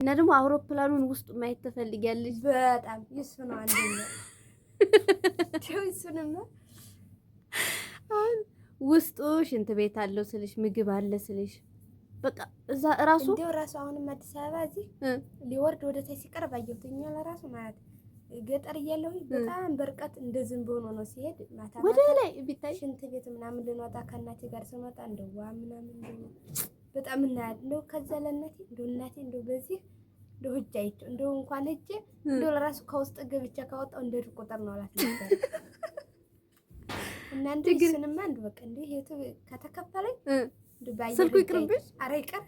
እና ደግሞ አውሮፕላኑን ውስጥ ማየት ትፈልጊያለሽ? በጣም ይሱ ነው አንደኛ ይሱንማ ውስጡ ሽንት ቤት አለው ስልሽ ምግብ አለ ስልሽ በቃ እዛ ራሱ እንደው ራሱ አሁንም አዲስ አበባ እዚህ ሊወርድ ወደ ታች ሲቀርብ አየሁትኛ ለራሱ ማለት ገጠር እያለሁ በጣም በርቀት እንደ ዝም ብሎ ነው ሲሄድ ማታ ወደ ላይ ቢታይ ሽንት ቤት ምናምን ልንወጣ ከእናቴ ጋር ስንወጣ እንደው ዋ ምናምን እንደው በጣም እናያለን። እንደው ከዛ ለእናቴ እንደው እናቴ እንደው በዚህ እንደው ሂጅ አይቼው እንደው እንኳን ሂጅ እንደው ለራሱ ከውስጥ ገብቼ ካወጣው እንደ ቁጥር ነው አላት ነበር። እና እንደው ይስንማ እንደው በቃ እንደው ይሄ ከተከፈለኝ እንደው ባይ ስልኩ ይቅርብሽ። ኧረ ይቀር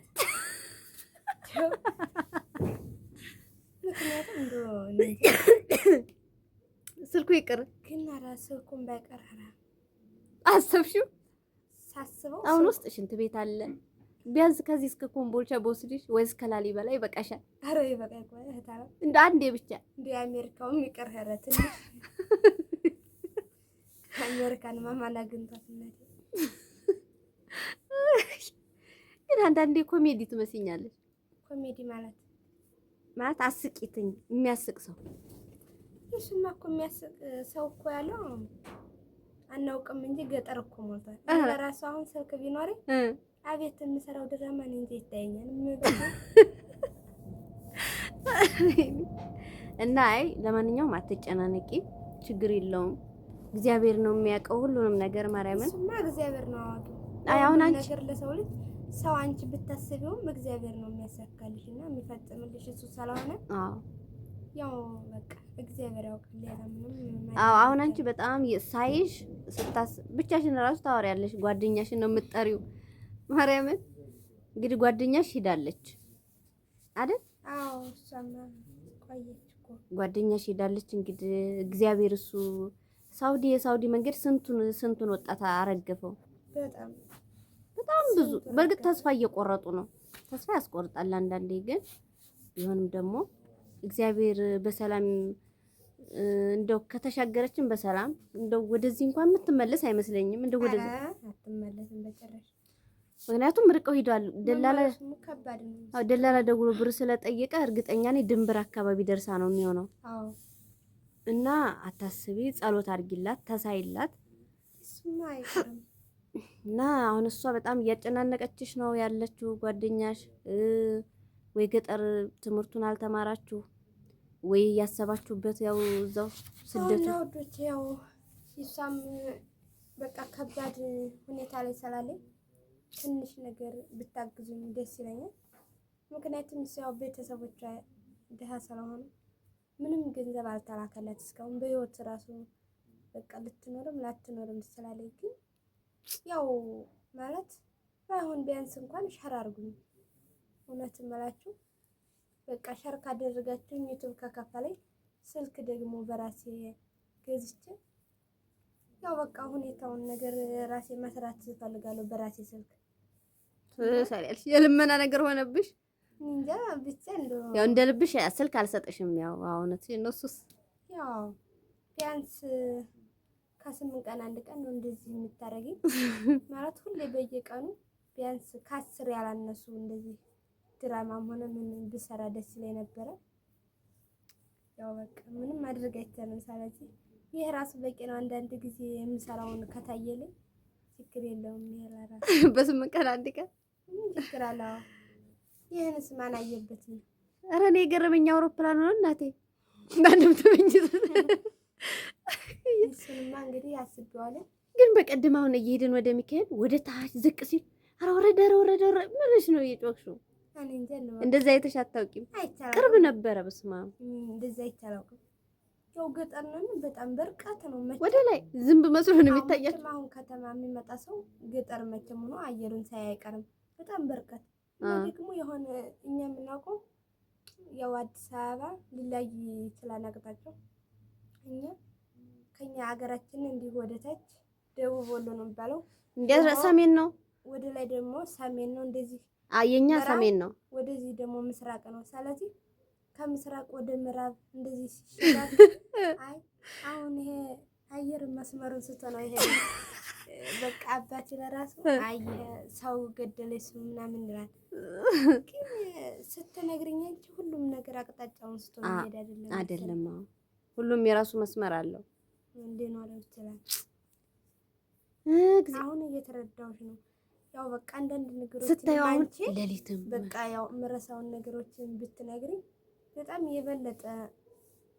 ምክንያቱም እንደው ስልኩ ይቅር ግን ኧረ ስልኩን ባይቀር ኧረ አሰብሽው? ሳስበው አሁን ውስጥ ሽንት ቤት አለ። ቢያንስ ከዚህ እስከ ኮምቦልቻ በወስድሽ ወይስ ከላሊበላ ይበቃሻል? ኧረ ይበቃ ይቆይ እህታራ እንደ አንዴ ብቻ እንደ አሜሪካውም ይቀር ኧረ ትንሽ አሜሪካን ማማን አግኝቷት እናቴ። ግን አንዳንዴ ኮሜዲ ትመስኛለሽ። ኮሜዲ ማለት አስቂትኝ የሚያስቅ ሰው እሱማ እኮ የሚያስቅ ሰው እኮ ያለው አናውቅም እንጂ ገጠር እኮ ሞልቷል። ለራሱ አሁን ስልክ ቢኖረኝ አቤት የምሰራው ድራማ እኔ እንጃ ይታየኛል። እና አይ ለማንኛውም አትጨናነቂ፣ ችግር የለውም። እግዚአብሔር ነው የሚያውቀው ሁሉንም ነገር። ማርያምን እሱማ እግዚአብሔር ነው አዋቂ። አይ አሁን አንቺ ነገር ለሰው ልጅ ሰው አንቺ ብታስቢውም እግዚአብሔር ነው የሚያሳካልሽና የሚፈጽምልሽ እሱ ስለሆነ አዎ ያው በቃ እግዚአብሔር ያውቃል። ሌላ ምንም አዎ አሁን አንቺ በጣም ሳይሽ ብቻሽን እራሱ ታወሪያለሽ። ጓደኛሽን ነው የምትጠሪው። ማርያምን እንግዲህ ጓደኛሽ ሄዳለች አይደል? አዎ እሷማ ቆየች እኮ ጓደኛሽ ሄዳለች። እንግዲህ እግዚአብሔር እሱ የሳውዲ መንገድ ስንቱን ወጣት አረገፈው። በጣም ብዙ በእርግጥ ተስፋ እየቆረጡ ነው። ተስፋ ያስቆርጣል አንዳንዴ። ግን ቢሆንም ደግሞ እግዚአብሔር በሰላም እንደው ከተሻገረችን በሰላም እንደው ወደዚህ እንኳን የምትመለስ አይመስለኝም። እንደው ወደዚህ አትመለስም በጭራሽ። ምክንያቱም ርቀው ሄዷል። ደላላ ደውሎ ብር ስለጠየቀ እርግጠኛ ነኝ ድንበር አካባቢ ደርሳ ነው የሚሆነው። አዎ እና አታስቢ፣ ጸሎት አድርጊላት፣ ተሳይላት። እና አሁን እሷ በጣም እያጨናነቀችሽ ነው ያለችው ጓደኛሽ። ወይ ገጠር ትምህርቱን አልተማራችሁ ወይ ያሰባችሁበት ያው እዛው ስደቱ ነው ወዶች ያው እሷም በቃ ከባድ ሁኔታ ላይ ስላለኝ ትንሽ ነገር ብታግዙኝ ደስ ይለኛል። ምክንያቱም ያው ቤተሰቦቿ ድሃ ስለሆኑ ምንም ገንዘብ አልተላከላት እስካሁን በህይወት ራሱ በቃ ልትኖርም ላትኖርም ስላለኝ ግን ያው ማለት ባይሆን ቢያንስ እንኳን ሸር አድርጉኝ። እውነትም እላችሁ በቃ ሸር ካደረጋችሁኝ ዩቲዩብ ከከፈለኝ ስልክ ደግሞ በራሴ ገዝቼ ያው በቃ ሁኔታውን ነገር ራሴ መስራት እፈልጋለሁ። በራሴ ስልክ ሰሪያልሽ የልመና ነገር ሆነብሽ እንጃ ብቻ እንደው ያው እንደ ልብሽ ስልክ አልሰጥሽም። ያው አሁንት እነሱስ ያው ቢያንስ ከ8 ቀን አንድ ቀን ነው እንደዚህ የምታረጊኝ ማለት ሁሌ በየቀኑ ቢያንስ ከ10 ያላነሱ እንደዚህ ድራማም ሆነ ምን ብሰራ ደስ ይለኝ ነበረ። ያው በቃ ምንም ማድረግ አይቻልም። ስለዚህ ይሄ ራሱ በቂ ነው። አንዳንድ ጊዜ የምሰራውን ከታየልኝ ችግር የለውም። ይሄ በ8 ቀን አንድ ቀን ችግር አለው። ይሄንስ ማን አየበት ነው? ኧረ እኔ የገረመኝ አውሮፕላን ነው እናቴ ማንም ትመኝት እሱንማ እንግዲህ አስቤዋለሁ። ግን በቀደም አሁን እየሄድን ወደ ሚካኤል ወደ ታች ዝቅ ሲል ኧረ ወረደ ምንሽ ነው እየጮክሽው? እኔ እንጃ ነው እንደዛ አይተሽ አታውቂም? ቅርብ ነበረ። በስመ አብ እንደዛ አይቻላውቅም። ያው ገጠር ነን በጣም በርቀት ነው ወደ ላይ ዝንብ መስሎ ነው የሚታያቸው። አሁን ከተማ የሚመጣ ሰው ገጠር መቼም ሆኖ አየሩን ሳያይ አይቀርም። በጣም በርቀት ደግሞ የሆነ እኛ የምናውቀው ያው አዲስ አበባ ሊላይ ይችላል አቅጣጫው። እኛ ከኛ ሀገራችን እንዲህ ወደ ታች ደቡብ ወሎ ነው የሚባለው። እንዴት ሰሜን ነው፣ ወደ ላይ ደግሞ ሰሜን ነው። እንደዚህ የኛ ሰሜን ነው፣ ወደዚህ ደግሞ ምስራቅ ነው። ስለዚህ ከምስራቅ ወደ ምዕራብ እንደዚህ ሲሽራል። አይ አሁን ይሄ አየር መስመሩን ስቶ ነው ይሄ በቃ አባቴ ለራሱ አይ ሰው ገደለች ምናምን ይላል። ግን ስትነግሪኝ አንቺ ሁሉም ነገር አቅጣጫውን ስቶ መሄድ አይደለም። ሁሉም የራሱ መስመር አለው። እንዴ ነው አለው ይችላል። አሁን እየተረዳሁሽ ነው። ያው በቃ አንዳንድ ነገሮች ስታየው አሁን ሌሊትም በቃ ያው ምረሳውን ነገሮችን ብትነግሪኝ በጣም የበለጠ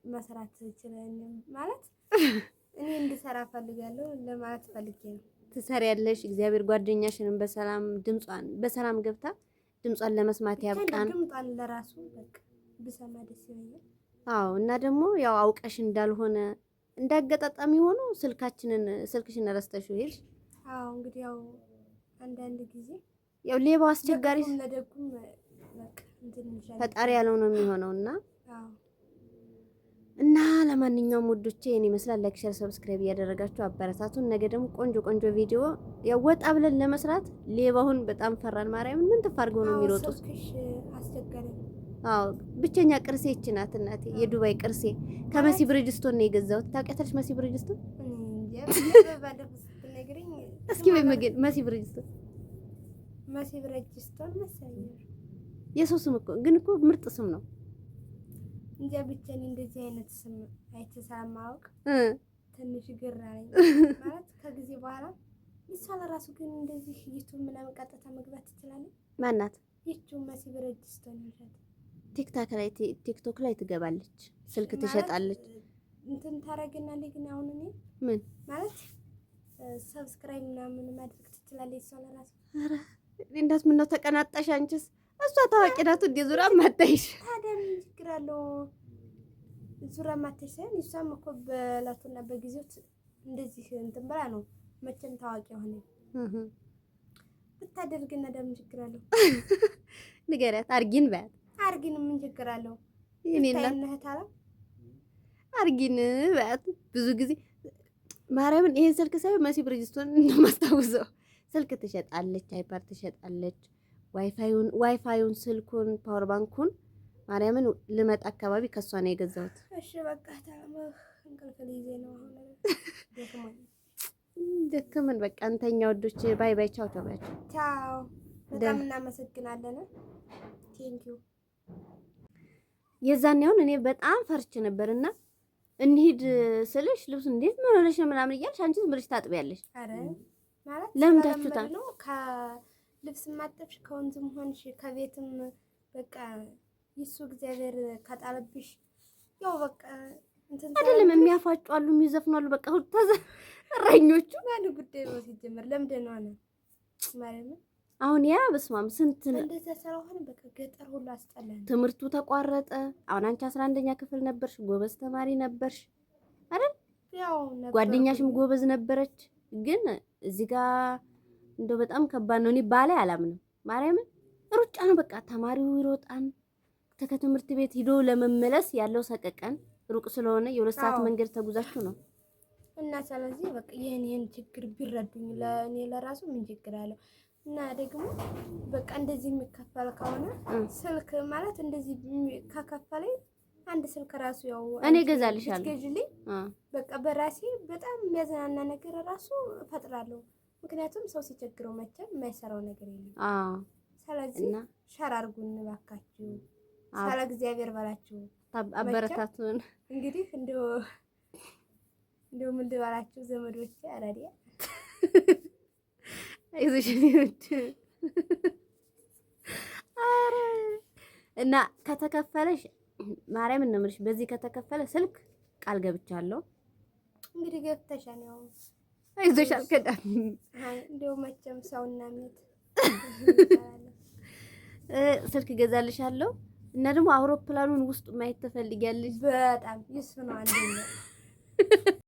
መስራት ይችላል ማለት እኔ እንድሰራ ፈልጋለሁ ለማለት ፈልጌ ነው። ትሰሪያለሽ። እግዚአብሔር ጓደኛሽንም በሰላም ድምጿን በሰላም ገብታ ድምጿን ለመስማት ያብቃን። ድምጿን ለራሱ በቃ ብሰማ ደስ ይለኛል። አዎ እና ደግሞ ያው አውቀሽ እንዳልሆነ እንዳገጣጣሚ ሆኖ ስልክሽን ረስተሽው ሄድሽ። አዎ እንግዲህ ያው አንዳንድ ጊዜ ያው ሌባው አስቸጋሪ ለደጉም በቃ እንትን ፈጣሪ ያለው ነው የሚሆነውና አዎ እና ለማንኛውም ውዶቼ እኔ ይመስላል ላይክ፣ ሼር፣ ሰብስክራይብ እያደረጋችሁ አበረታቱን። ነገ ደግሞ ቆንጆ ቪዲዮ ያው ወጣ ብለን ለመስራት ሌባውን በጣም ፈራን። ማርያምን ምን ተፋርገው ነው የሚሮጡት? አዎ ብቸኛ ቅርሴ ይህች ናት እናቴ፣ የዱባይ ቅርሴ ከመሲ ብሪጅስቶን ነው የገዛሁት። ታውቂያለሽ መሲ ብሪጅስቶን? እስኪ ወይ መሲ ብሪጅስቶን መሰለኝ የሰው ስም እኮ ግን እኮ ምርጥ ስም ነው። እንጃ ብቻ እኔ እንደዚህ አይነት ስም አይቼ ሳማውቅ ትንሽ ግራ ነኝ ማለት ከጊዜ በኋላ እሷ ለራሱ ግን እንደዚህ ዩቲዩብ ምናምን ቀጥታ መግባት ትችላለች። ማናት? ዩቲዩብ መሲ ብሪጅስቶን ነው። ቲክቶክ ላይ ትገባለች፣ ስልክ ትሸጣለች። እንትን ታረግናለች። ግን አሁን እኔ ምን ማለት ሰብስክራይብ ምናምን ማድረግ ትችላለች እሷ ለራሱ። ኧረ እንዳት ምን ነው ተቀናጣሽ አንቺስ? እሷ ታዋቂ ናት እንዴ? ዙራ ማታይሽ ታዲያ ምን ችግር አለው? ዙራ ማታይሽ ሳይሆን እሷም እኮ በእለቱና በጊዜው እንደዚህ እንትን ብላ ነው መቼም ታዋቂ ሆነ ብታደርግና ደግሞ ምን ችግር አለው? ንገሪያት አርጊን በያት። አርጊን ምን ችግር አለው? አርጊን በያት። ብዙ ጊዜ ማርያምን ይሄን ስልክ ሳይሆን መሲ ብሪጅስቶን እንደማስታውሰው ስልክ ትሸጣለች፣ አይፓድ ትሸጣለች፣ ዋይፋዩን፣ ስልኩን፣ ፓወር ባንኩን ማርያምን ልመጣ አካባቢ ከሷ ነው የገዛሁት። እሺ በቃ ታማህ እንቅልፍ ሊይዘኝ ነው አሁን ደከመን። በቃ እንተኛ ወዶች። ባይ ባይ። ቻው ተባያችሁ። ቻው። በጣም እናመሰግናለን። ቴንኪው። የዛኔ አሁን እኔ በጣም ፈርቼ ነበርና እንሂድ ስልሽ ልብስ እንዴት ምን ሆነሽ ነው ምናምን እያልሽ አንቺ ዝም ብለሽ ታጥቢያለሽ። አረ ማለት ለምዳችሁታል ነው። ከልብስ ማጠብሽ ከወንዝም ሆንሽ ከቤትም በቃ ይሱ እግዚአብሔር ካጣለብሽ ያው በቃ እንትን አይደለም። የሚያፋጩ አሉ፣ የሚዘፍኑ አሉ። በቃ ሁሉ ተዘረኞቹ ማን ጉዳይ ነው ሲጀመር ለምንድን ነው ማለት ነው። አሁን ያ በስማም ስንት እንደዛ ስለሆነ በቃ ገጠር ሁሉ አስጠላኝ። ትምህርቱ ተቋረጠ። አሁን አንቺ 11ኛ ክፍል ነበርሽ፣ ጎበዝ ተማሪ ነበርሽ አይደል? ያው ነበር። ጓደኛሽም ጎበዝ ነበረች። ግን እዚህ ጋር እንደው በጣም ከባድ ነው። እኔ ባሌ አላምንም። ማርያምን ሩጫ ነው በቃ። ተማሪው ይሮጣን ከትምህርት ቤት ሂዶ ለመመለስ ያለው ሰቀቀን ሩቅ ስለሆነ የ2 ሰዓት መንገድ ተጉዛችሁ ነው እና ስለዚህ በቃ ይሄን ችግር ቢረዱኝ ለኔ ለራሱ ምን ችግር አለው? እና ደግሞ በቃ እንደዚህ የሚከፈል ከሆነ ስልክ ማለት እንደዚህ ከከፈለኝ አንድ ስልክ ራሱ ያው እኔ እገዛልሻለሁ። ገዝልኝ በቃ በራሴ በጣም የሚያዝናና ነገር ራሱ እፈጥራለሁ። ምክንያቱም ሰው ሲቸግረው መቼም የማይሰራው ነገር የለም። ስለዚህ ሸር አድርጉን እባካችሁ። ሰለ እግዚአብሔር በላችሁ አበረታቱን። እንግዲህ እንደው ምን ልበላችሁ ዘመዶቼ አራዲያ አይዞሽ ልጅ አረ እና ከተከፈለሽ ማርያም ነው የምልሽ። በዚህ ከተከፈለ ስልክ ቃል ገብቻለሁ። እንግዲህ ገብተሻል። ያው አይዞሽ አልከዳም። እንደው መቼም ሰውና ሜት ስልክ ገዛልሻለሁ እና ደግሞ አውሮፕላኑን ውስጥ ማየት ትፈልጊያለሽ? በጣም ይስፍ ነው አንዴ